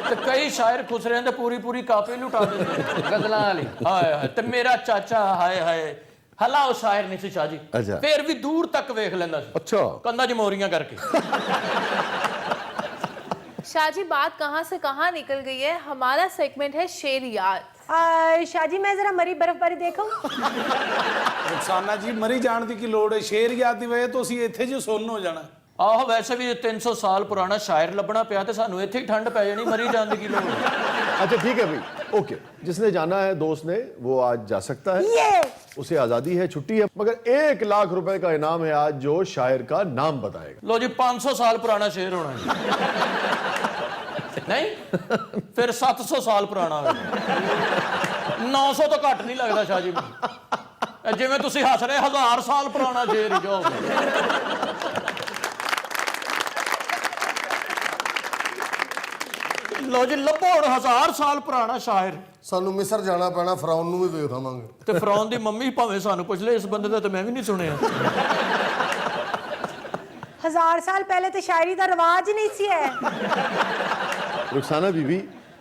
ਤੇ ਕਈ ਸ਼ਾਇਰ ਖੁਸਰਿਆਂ ਦੇ ਪੂਰੀ ਪੂਰੀ ਕਾਪੀ ਲੁਟਾ ਦਿੰਦੇ ਨੇ ਗਜ਼ਲਾਂ ਵਾਲੀ। ਹਾਏ ਹਾਏ, ਤੇ ਮੇਰਾ ਚਾਚਾ ਹਾਏ ਹਾਏ ਹਲਾ ਉਹ ਸ਼ਾਇਰ ਨਹੀਂ ਸੀ ਸ਼ਾਹ ਜੀ, ਅੱਛਾ। ਫੇਰ ਵੀ ਦੂਰ ਤੱਕ ਵੇਖ ਲੈਂਦਾ ਸੀ अच्छा, ਕੰਧਾਂ 'ਚ ਮੋਰੀਆਂ ਕਰਕੇ। शाह जी बात कहाँ से कहाँ निकल गई है। हमारा सेगमेंट है शेर याद। शाह जी मैं जरा मरी बर्फबारी देखूं। ਰੁਖਸਾਨਾ ਜੀ ਮਰੀ ਜਾਣ ਦੀ ਕੀ ਲੋੜ ਹੈ, ਸ਼ੇਰ ਯਾਦ ਦੀ ਵਜ੍ਹਾ ਤੋਂ ਅਸੀਂ ਇੱਥੇ ਜੋ ਸੁੰਨ ਹੋ ਜਾਣਾ। ਆਹੋ ਵੈਸੇ ਵੀ 300 ਸਾਲ ਪੁਰਾਣਾ ਸ਼ਾਇਰ ਲੱਭਣਾ ਪਿਆ ਤੇ ਸਾਨੂੰ ਇੱਥੇ ਹੀ ਠੰਡ ਪੈ ਜਾਣੀ, ਮਰੀ ਜਾਣ ਦੀ ਕੀ ਲੋੜ। अच्छा ठीक है भाई, ओके। जिसने जाना है दोस्त ने, वो आज जा सकता है, उसे आज़ादी है, छुट्टी है। मगर 1 लाख रुपए का इनाम है आज जो शायर का नाम बताएगा। लो जी 500 साल पुराना शेर होना है नहीं, फिर 700 साल पुराना होगा। 900 तो घट नहीं लगता शाह जी, जिवें तुसीं हस रहे 1000 साल पुराना शेर ही जो। लो ਲਓ ਜੀ, ਲੱਭੋ ਹੁਣ 1000 ਸਾਲ ਪੁਰਾਣਾ ਸ਼ਾਇਰ। ਸਾਨੂੰ ਮਿਸਰ ਜਾਣਾ ਪੈਣਾ, ਫਰਾਉਨ ਨੂੰ ਵੀ ਵੇਖ ਆਵਾਂਗੇ। ਤੇ ਫਰੌਨ ਦੀ ਮੰਮੀ ਭਾਵੇਂ ਸਾਨੂੰ ਪੁੱਛ ਲੈ, ਇਸ ਬੰਦੇ ਦਾ ਤਾਂ ਮੈਂ ਵੀ ਨਹੀਂ ਸੁਣਿਆ। 1000 साल पहले तो शायरी का रिवाज ही नहीं सी है। रुखसाना बीबी,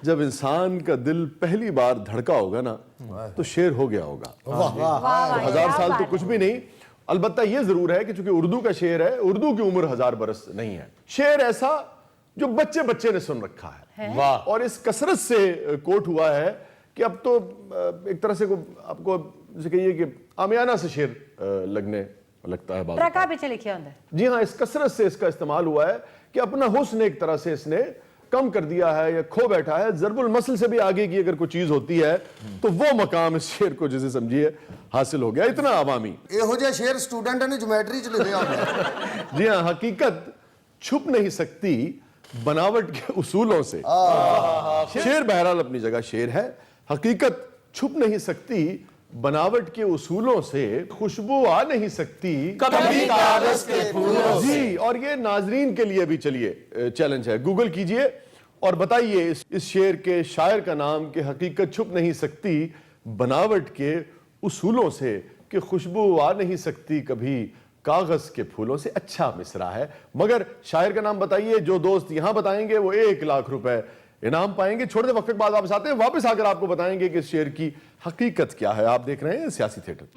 जब इंसान का दिल पहली बार धड़का होगा ना तो शेर हो गया होगा। 1000 साल तो कुछ भी नहीं, अलबत्ता ये जरूर है कि चूंकि उर्दू का शेर है, उर्दू की उम्र 1000 बरस नहीं है। शेर ऐसा जो बच्चे बच्चे ने सुन रखा है, वाह। और इस कसरत से कोट हुआ है कि अब तो एक तरह से आपको जैसे कहिए कि आमियाना से शेर लगने लगता है। ट्रका पीछे लिखे होंगे। जी हाँ, इस कसरत से इसका इस्तेमाल हुआ है कि अपना हुस्न एक तरह से इसने कम कर दिया है या खो बैठा है। ज़रबुल मसल से भी आगे की अगर कोई चीज होती है तो वो मकाम इस शेर को जिसे समझिए हासिल हो गया, इतना आवामी। ਇਹੋ ਜਿਹਾ ਸ਼ੇਰ ਸਟੂਡੈਂਟ ਨੇ ਜਿਓਮੈਟਰੀ ਚ ਲਿਖਿਆ ਹੁੰਦਾ। जी हाँ, हकीकत छुप नहीं सकती बनावट के उसूलों से। शेर बहरहाल अपनी जगह शेर है, हकीकत छुप नहीं सकती बनावट के उसूलों से, खुशबू आ नहीं सकती कभी कागज के फूलों से। जी, और ये नाजरीन के लिए भी चलिए चैलेंज है, गूगल कीजिए और बताइए इस शेर के शायर का नाम कि हकीकत छुप नहीं सकती बनावट के उसूलों से, कि खुशबू आ नहीं सकती कभी कागज के फूलों से। अच्छा मिसरा है, मगर शायर का नाम बताइए। जो दोस्त यहां बताएंगे वो 1 लाख रुपए इनाम पाएंगे। छोटे वक्त के बाद वापस आते हैं, वापस आकर आपको बताएंगे कि इस शेर की हकीकत क्या है। आप देख रहे हैं सियासी थिएटर।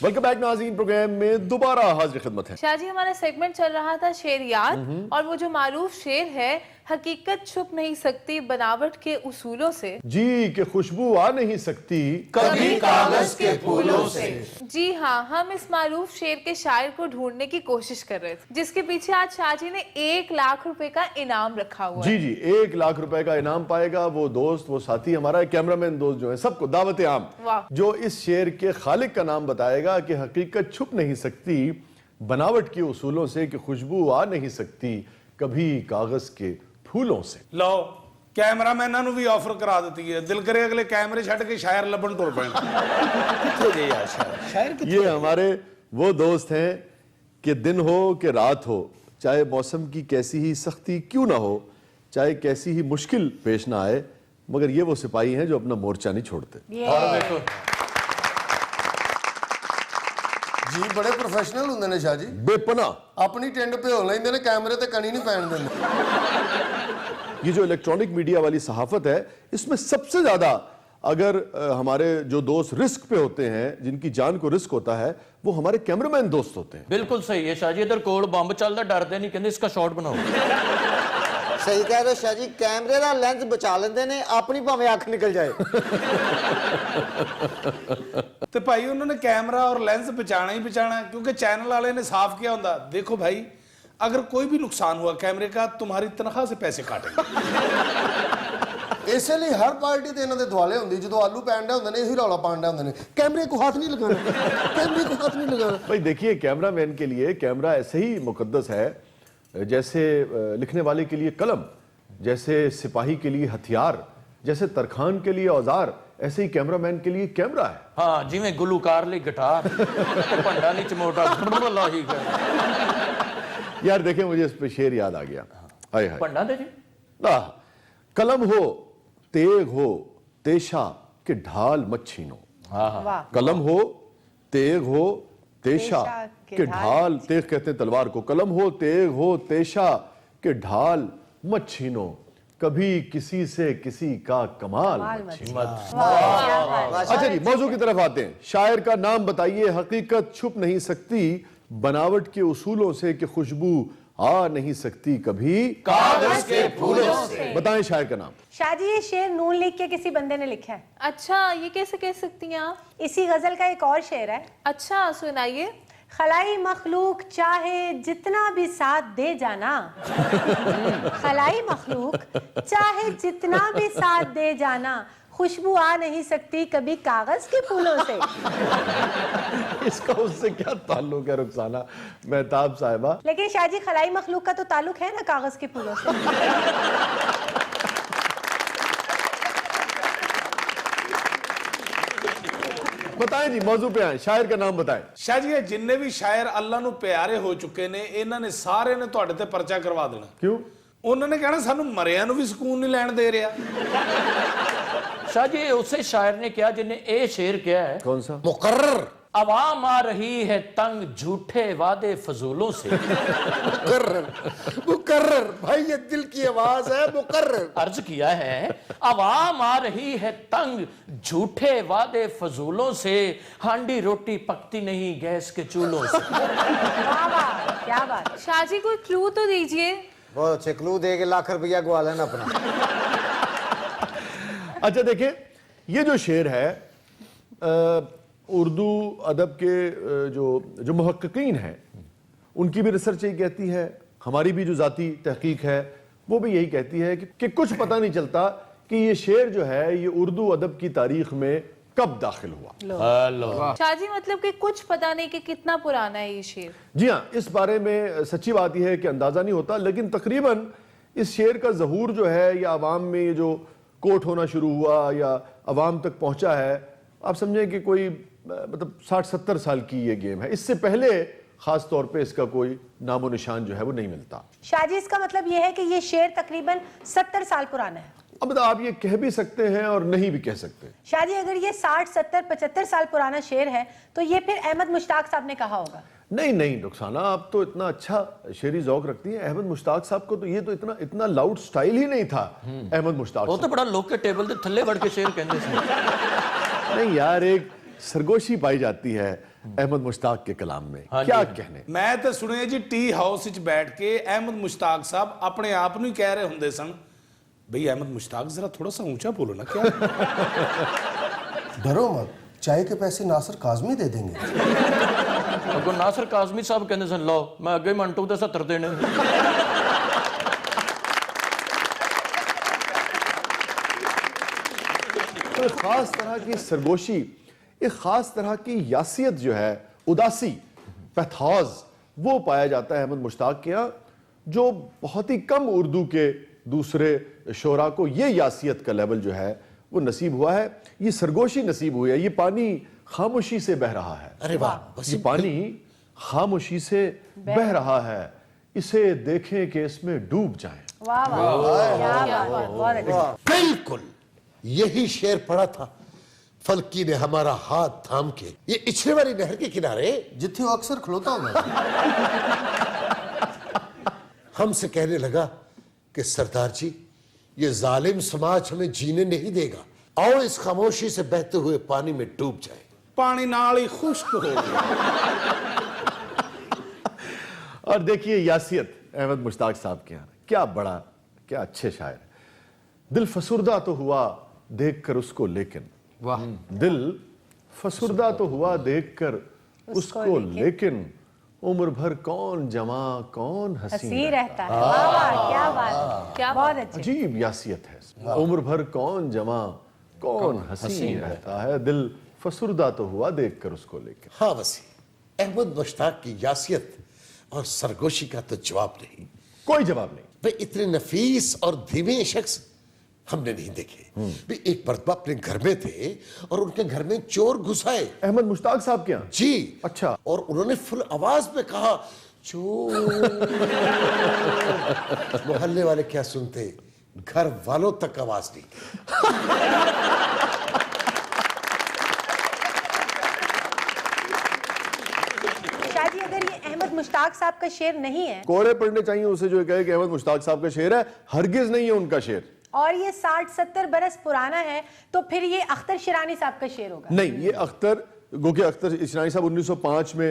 वेलकम बैक नाज़रीन, प्रोग्राम में दोबारा हाजिर खिदमत है। शाहजी, हमारा सेगमेंट चल रहा था शेर याद, और वो जो मारूफ शेर है, हकीकत छुप नहीं सकती बनावट के उसूलों से। जी, कि खुशबू आ नहीं सकती कभी कागज के फूलों से। जी हाँ, हम इस मारूफ शेर के शायर को ढूंढने की कोशिश कर रहे थे, जिसके पीछे आज शाहजी ने 1 लाख रुपए का इनाम रखा हुआ है। जी जी, 1 लाख रुपए का इनाम पाएगा वो दोस्त, वो साथी हमारा, कैमरामैन दोस्त जो है, सबको दावत आम, वाह। जो इस शेर के खालिक का नाम बताएगा कि हकीकत छुप नहीं सकती बनावट के उसूलों से, कि खुशबू आ नहीं सकती कभी कागज के फूलों से। ਲਓ ਕੈਮਰਾਮੈਨਾਂ ਨੂੰ ਵੀ ਆਫਰ ਕਰਾ ਦਿੱਤੀ ਹੈ, ਦਿਲ ਕਰੇ ਅਗਲੇ ਕੈਮਰੇ ਛੱਡ ਕੇ ਸ਼ਾਇਰ ਲੱਭਣ ਤੁਰ ਪੈਣ। ਕਿੱਥੇ ਗਏ ਯਾਰ ਸ਼ਾਇਰ ਕਿੱਥੇ? ये हमारे वो दोस्त हैं कि दिन हो कि रात हो, चाहे मौसम की कैसी ही सख्ती क्यों ना हो, चाहे कैसी ही मुश्किल पेश ना आए, मगर ये वो सिपाही हैं जो अपना मोर्चा नहीं छोड़ते। और देखो ਜੀ ਬੜੇ ਪ੍ਰੋਫੈਸ਼ਨਲ ਹੁੰਦੇ ਨੇ ਸ਼ਾਹ ਜੀ, बेपना ਆਪਣੀ ਟਿੰਡ ਭਿਓ ਲੈਂਦੇ ਨੇ, ਕੈਮਰੇ ਤੇ ਕਣੀ ਨਹੀਂ ਪੈਣ ਦਿੰਦੇ। ये जो इलेक्ट्रॉनिक मीडिया वाली सहाफत है, इसमें सबसे ज्यादा अगर हमारे जो दोस्त रिस्क पे होते हैं, जिनकी जान को रिस्क होता है, वो हमारे कैमरामैन दोस्त होते हैं। बिल्कुल सही है शाहजी, इधर कोल बंब चलता, डरते नहीं, कहते इसका शॉट बनाओ। ਸਹੀ ਕਹਿ ਰਹੇ ਹੋ ਸ਼ਾਹ ਜੀ, ਕੈਮਰੇ ਦਾ ਲੈਂਸ ਬਚਾ ਲੈਂਦੇ ਨੇ, ਆਪਣੀ ਭਾਵੇਂ ਅੱਖ ਨਿਕਲ ਜਾਏ। ਤੇ ਭਾਈ ਉਹਨਾਂ ਨੇ ਕੈਮਰਾ ਔਰ ਲੈਂਸ ਬਚਾਣਾ ਹੀ ਬਚਾਣਾ, क्योंकि चैनल वाले ने साफ किया होता, देखो भाई अगर कोई भी नुकसान हुआ कैमरे का, तुम्हारी तनख्वाह से पैसे काटेंगे। ਇਸੇ ਲਈ ਹਰ ਪਾਰਟੀ ਤੇ ਇਹਨਾਂ ਦੇ ਦੁਆਲੇ ਹੁੰਦੀ, ਜਦੋਂ ਆਲੂ ਪੈਣ ਡੇ ਹੁੰਦੇ ਨੇ ਇਹੀ ਰੌਲਾ ਪਾਣ ਡੇ ਹੁੰਦੇ ਨੇ, ਕੈਮਰੇ को हाथ नहीं लगाना, कैमरे को हाथ नहीं लगाना। भाई देखिए, कैमरामैन के लिए कैमरा ऐसे ही मुकद्दस है जैसे लिखने वाले के लिए कलम, जैसे सिपाही के लिए हथियार, जैसे तरखान के लिए औजार, ऐसे ही कैमरामैन के लिए कैमरा है। हाँ, जिवें गुलूकार लिए गिटार, भंडा नहीं चमोटा लाही कर। यार देखें, मुझे इस पे शेर याद आ गया। हाय हाय, भंडा दे जी। कलम हो तेग हो तेशा के ढाल मत छीनो। वाह। कलम हो तेग हो तेशा के ढाल, तेग कहते हैं तलवार को, कलम हो तेग हो तेशा के ढाल मत छीनो, कभी किसी से किसी का कमाल मत छीनो। अच्छा जी, मौजू की तरफ आते हैं। शायर का नाम बताइए। हकीकत छुप नहीं सकती बनावट के उसूलों से, कि खुशबू आ नहीं सकती कभी कागज के फूलों से। बताएं शायर का नाम। शाहजी, ये शेर नून लीग के किसी बंदे ने लिखा है। अच्छा, ये कैसे कह सकती हैं आप? इसी गजल का एक और शेर है। अच्छा, सुनाइए। खलाई मखलूक चाहे जितना भी साथ दे जाना, खलाई मखलूक चाहे जितना भी साथ दे जाना, खुशबू आ नहीं सकती कभी कागज के फूलों से। इसका उससे क्या ताल्लुक है रुखसाना मेहताब साहिबा? लेकिन शाहजी, खलाई मखलूक का तो ताल्लुक है ना कागज के फूलों से। बताएं जी, मौजू पे आए, शायर का नाम बताएं। ਸ਼ਾਹ ਜੀ ਇਹ ਜਿੰਨੇ ਵੀ ਸ਼ਾਇਰ ਅੱਲਾ ਨੂੰ ਪਿਆਰੇ ਹੋ ਚੁੱਕੇ ਨੇ ਇਹਨਾਂ ਨੇ ਸਾਰਿਆਂ ਨੇ ਤੁਹਾਡੇ ਤੇ ਪਰਚਾ ਕਰਵਾ ਦੇਣਾ। क्यों? ਉਹਨਾਂ ਨੇ ਕਹਿਣਾ ਸਾਨੂੰ ਮਰਿਆਂ ਨੂੰ ਵੀ ਸਕੂਨ ਨਹੀਂ ਲੈਣ ਦੇ ਰਿਹਾ। शाह जी उसे शायर ने क्या जिन्हें ए शेर किया है, कौन सा? मुकर्रर आवाम आ रही है तंग झूठे वादे फजूलों से। मुकर्रर मुकर्रर भाई, ये दिल की आवाज है, मुकर्रर। अर्ज किया है आवाम आ रही है तंग झूठे वादे फजूलों से, हांडी रोटी पकती नहीं गैस के चूल्हों से। वाह वाह, क्या बात। शाह जी कोई क्लू तो दीजिए। बहुत अच्छे क्लू दे के लाख रुपया गवा लेना अपना। अच्छा देखिए, ये जो शेर है उर्दू अदब के जो मुहक्किकीन हैं उनकी भी रिसर्च यही कहती है, हमारी भी जो ज़ाती तहकीक है वो भी यही कहती है कि कुछ पता नहीं चलता कि ये शेर जो है ये उर्दू अदब की तारीख में कब दाखिल हुआ। शाह जी मतलब कि कुछ पता नहीं कि कितना पुराना है ये शेर। जी हाँ, इस बारे में सच्ची बात यह है कि अंदाज़ा नहीं होता, लेकिन तकरीबन इस शेर का ज़हूर जो है या आवाम में ये जो कोट होना शुरू हुआ या आवाम तक पहुंचा है, आप समझें कि कोई मतलब 60-70 साल की ये गेम है। इससे पहले खास तौर पे इसका कोई नामो निशान जो है वो नहीं मिलता। शाह जी इसका मतलब ये है कि ये शेर तकरीबन 70 साल पुराना है। अब आप ये कह भी सकते हैं और नहीं भी कह सकते। शाह जी अगर ये 60, 70, 75 साल पुराना शेर है तो ये फिर अहमद मुश्ताक साहब ने कहा होगा। नहीं नहीं रुखसाना, आप तो इतना अच्छा शेरी ज़ौक रखती हैं। अहमद मुश्ताक साहब को तो ये तो इतना लाउड स्टाइल ही नहीं था। अहमद मुश्ताक वो तो बड़ा लोग के टेबल के थल्ले बढ़ के शेर कहते थे। नहीं यार, एक सरगोशी पाई जाती है अहमद मुश्ताक के कलाम में। क्या कहने। ਮੈਂ ਤਾਂ ਸੁਣਿਆ ਜੀ ਟੀ ਹਾਊਸ ਵਿੱਚ ਬੈਠ ਕੇ ਅਹਿਮਦ ਮੁਸ਼ਤਾਕ ਸਾਹਿਬ ਆਪਣੇ ਆਪ ਨੂੰ ਹੀ ਕਹਿ ਰਹੇ ਹੁੰਦੇ ਸਨ, ਭਈ ਅਹਿਮਦ ਮੁਸ਼ਤਾਕ ਜ਼ਰਾ ਥੋੜਾ ਸਾ ऊंचा बोलो ना क्या। डरो मत, चाय के पैसे नासिर काज़मी दे देंगे। अगो नासिर काज़मी साहब कहते सन, लो मैं अगे मंटू दे 70 देने। तो खास तरह की सरगोशी, एक खास तरह की यासियत जो है, उदासी, पैथाज, वो पाया जाता है अहमद मुश्ताक के यहाँ, जो बहुत ही कम उर्दू के दूसरे शोरा को ये यासियत का लेवल जो है वो नसीब हुआ है, ये सरगोशी नसीब हुई है। ये पानी खामोशी से बह रहा है। अरे वाह, ये पानी खामोशी से बह रहा है, इसे देखें कि इसमें डूब जाएं। वाह वाह, क्या बात, बहुत अच्छा। बिल्कुल यही शेर पढ़ा था फलकी ने हमारा हाथ थाम के, ये इछने वाली नहर के किनारे जिथे वो अक्सर खलोता होगा। हमसे कहने लगा कि सरदार जी, ये जालिम समाज हमें जीने नहीं देगा, आओ इस खामोशी से बहते हुए पानी में डूब जाए। ਪਾਣੀ ਨਾਲ ਹੀ ਖੁਸ਼ਕ ਹੋ ਗਿਆ। और देखिए यासियत अहमद मुश्ताक साहब के यहाँ, क्या बड़ा, क्या अच्छे शायर। दिल फसुर्दा तो हुआ देखकर उसको लेकिन, वाह, दिल फसुर्दा तो हुआ देखकर उसको लेकिन, उम्र भर कौन जमा कौन हंसी रहता है। वाह वाह, क्या बात, क्या बहुत अच्छे। अजीब यासियत है। उम्र भर कौन जमा कौन हंसी रहता है, दिल फसुर्दा तो हुआ देखकर उसको लेकिन। हाँ वसी, अहमद मुश्ताक की यासियत और सरगोशी का तो जवाब नहीं, कोई जवाब नहीं। भाई इतने नफीस और धीमे शख्स हमने नहीं देखे। भाई एक मर्तबा अपने घर में थे और उनके घर में चोर घुस आए। अहमद मुश्ताक साहब के यहाँ? जी। अच्छा। और उन्होंने फुल आवाज में कहा चोर। मोहल्ले वाले क्या सुनते, घर वालों तक आवाज नहीं। शाह जी अगर ये अहमद मुश्ताक साहब का शेर नहीं है कोरे पढ़ने चाहिए उसे जो कहे कि अहमद मुश्ताक साहब का शेर है, हरगिज नहीं है उनका शेर। और ये 60-70 बरस पुराना है तो फिर ये अख्तर शिरानी साहब का शेर होगा। नहीं, ये अख्तर गोके अख्तर शिरानी साहब 1905 में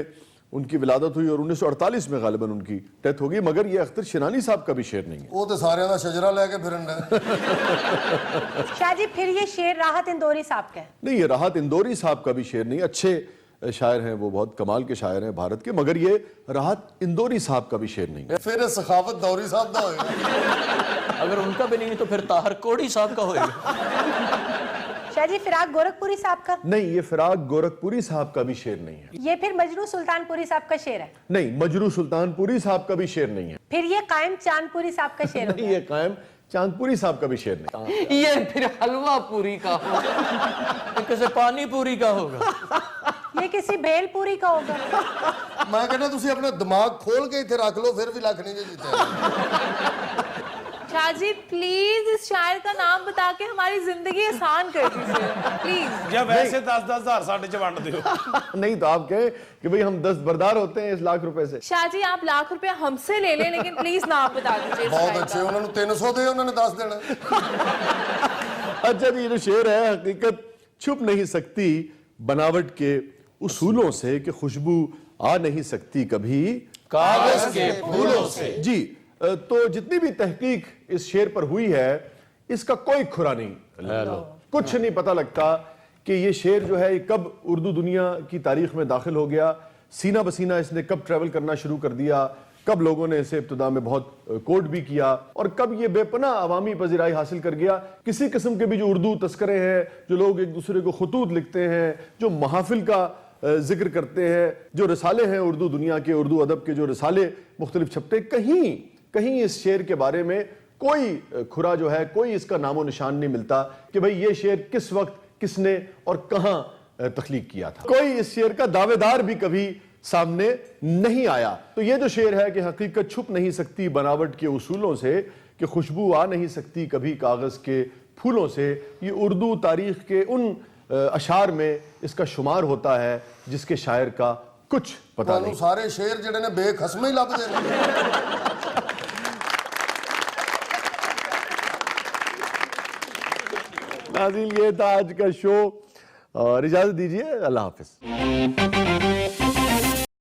उनकी विलादत हुई और 1948 में गालिबन उनकी डेथ होगी, मगर ये अख्तर शिरानी साहब का भी शेर नहीं है। वो तो सारे दा शजरा लेके फिरन दे। शाह जी फिर ये शेर राहत इंदौरी साहब का है? नहीं, ये राहत इंदौरी साहब का भी शेर नहीं। अच्छे शायर हैं, वो बहुत कमाल के शायर हैं भारत के, मगर ये राहत इंदौरी साहब का भी शेर नहीं है। फिर सखावत दौरी साहब दा होएगा। अगर उनका भी नहीं तो फिर ताहर कोड़ी साहब का होएगा। शाह जी फिराक गोरखपुरी साहब का? नहीं, ये फिराक गोरखपुरी साहब का भी शेर नहीं है। ये फिर मजनू सुल्तानपुरी साहब का शेर है? नहीं, मजरू सुल्तानपुरी साहब का भी शेर नहीं है। फिर ये कायम चांदपुरी साहब का शेर नहीं, होगा? ये कायम चांदपुरी साहब का भी शेर नहीं। ये फिर हलवा पूरी का हो। ये किसी पानी पूरी का होगा। ये किसी भेलपुरी का होगा। मैं कहना तुसी अपना दिमाग खोल के इथे रख लो फिर भी लख नहीं जे जीते। शाह जी प्लीज इस शायर का नाम बता के हमारी जिंदगी आसान कर दीजिए प्लीज। ਜਾਂ ਵੈਸੇ 10-10 ਹਜ਼ਾਰ ਸਾਡੇ ਚ ਵੰਡ ਦਿਓ। नहीं तो आप कहें कि भाई हम दस्तबरदार होते हैं इस लाख रुपए से। शाह जी आप लाख रुपए हमसे ले लें लेकिन प्लीज नाम बता दीजिए इस बहुत शायर अच्छे का। उन्होंने 300 दे उन्होंने 10 देना। अच्छा जी, ये जो शेर है, हकीकत छुप नहीं सकती बनावट के उसूलों से कि खुशबू आ नहीं सकती कभी कागज के फूलों से। जी, तो जितनी भी तहकीक इस शेर पर हुई है इसका कोई खुरा नहीं, कुछ नहीं पता लगता कि ये शेर जो है ये कब उर्दू दुनिया की तारीख में दाखिल हो गया, सीना बसीना इसने कब ट्रैवल करना शुरू कर दिया, कब लोगों ने इसे इब्तिदा में बहुत कोट भी किया और कब ये बेपनाह अवामी पजीराई हासिल कर गया। किसी किस्म के भी जो उर्दू तस्करे हैं, जो लोग एक दूसरे को खतूत लिखते हैं, जो महाफिल का जिक्र करते हैं, जो रिसाले हैं उर्दू दुनिया के, उर्दू अदब के जो रिसाले मुख्तलिफ छपते, कहीं कहीं इस शेर के बारे में कोई खुरा जो है, कोई इसका नामो निशान नहीं मिलता कि भाई ये शेर किस वक्त किसने और कहां तख्लीक किया था। कोई इस शेर का दावेदार भी कभी सामने नहीं आया। तो ये जो शेर है कि हकीकत छुप नहीं सकती बनावट के उसूलों से कि खुशबू आ नहीं सकती कभी कागज के फूलों से, ये उर्दू तारीख के उन अशार में इसका शुमार होता है जिसके शायर का कुछ पता नहीं। सारे शेर जेडे ने बेखसमे ही लभदे ने। नाज़रीन, ये था आज का शो और इजाजत दीजिए, अल्लाह हाफिज।